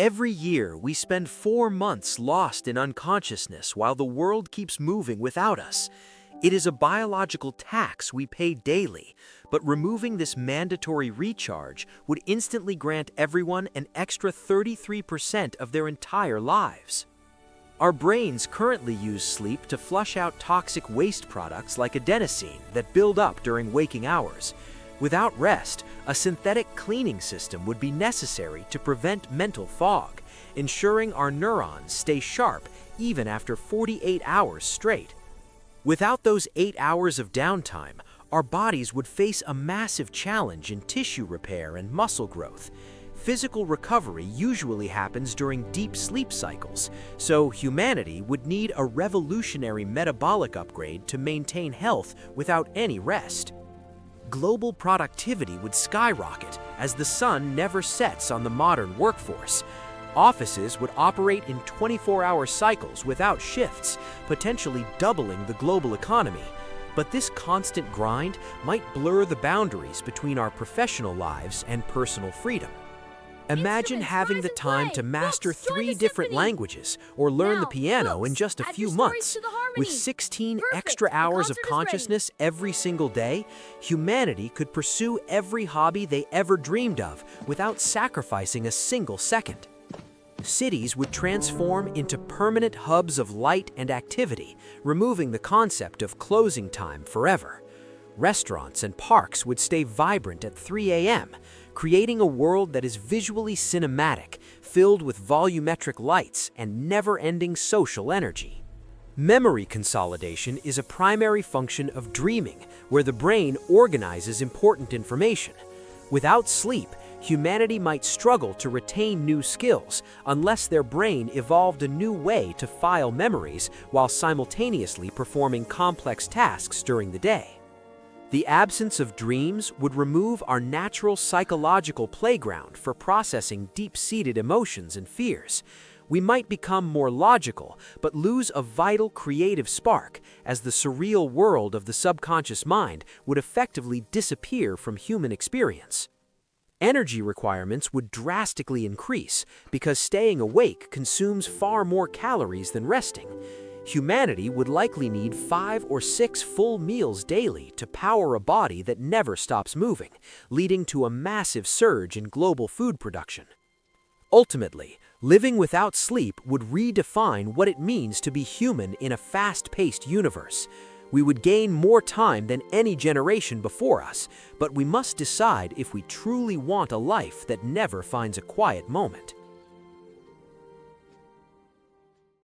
Every year, we spend 4 months lost in unconsciousness while the world keeps moving without us. It is a biological tax we pay daily, but removing this mandatory recharge would instantly grant everyone an extra 33% of their entire lives. Our brains currently use sleep to flush out toxic waste products like adenosine that build up during waking hours. Without rest, a synthetic cleaning system would be necessary to prevent mental fog, ensuring our neurons stay sharp even after 48 hours straight. Without those 8 hours of downtime, our bodies would face a massive challenge in tissue repair and muscle growth. Physical recovery usually happens during deep sleep cycles, so humanity would need a revolutionary metabolic upgrade to maintain health without any rest. Global productivity would skyrocket as the sun never sets on the modern workforce. Offices would operate in 24-hour cycles without shifts, potentially doubling the global economy. But this constant grind might blur the boundaries between our professional lives and personal freedom. Imagine having the time to master 3 different languages or learn the piano in just a few months. With 16 extra hours of consciousness every single day, humanity could pursue every hobby they ever dreamed of without sacrificing a single second. Cities would transform into permanent hubs of light and activity, removing the concept of closing time forever. Restaurants and parks would stay vibrant at 3 a.m., creating a world that is visually cinematic, filled with volumetric lights and never-ending social energy. Memory consolidation is a primary function of dreaming, where the brain organizes important information. Without sleep, humanity might struggle to retain new skills unless their brain evolved a new way to file memories while simultaneously performing complex tasks during the day. The absence of dreams would remove our natural psychological playground for processing deep-seated emotions and fears. We might become more logical, but lose a vital creative spark, as the surreal world of the subconscious mind would effectively disappear from human experience. Energy requirements would drastically increase because staying awake consumes far more calories than resting. Humanity would likely need 5 or 6 full meals daily to power a body that never stops moving, leading to a massive surge in global food production. Ultimately, living without sleep would redefine what it means to be human in a fast-paced universe. We would gain more time than any generation before us, but we must decide if we truly want a life that never finds a quiet moment.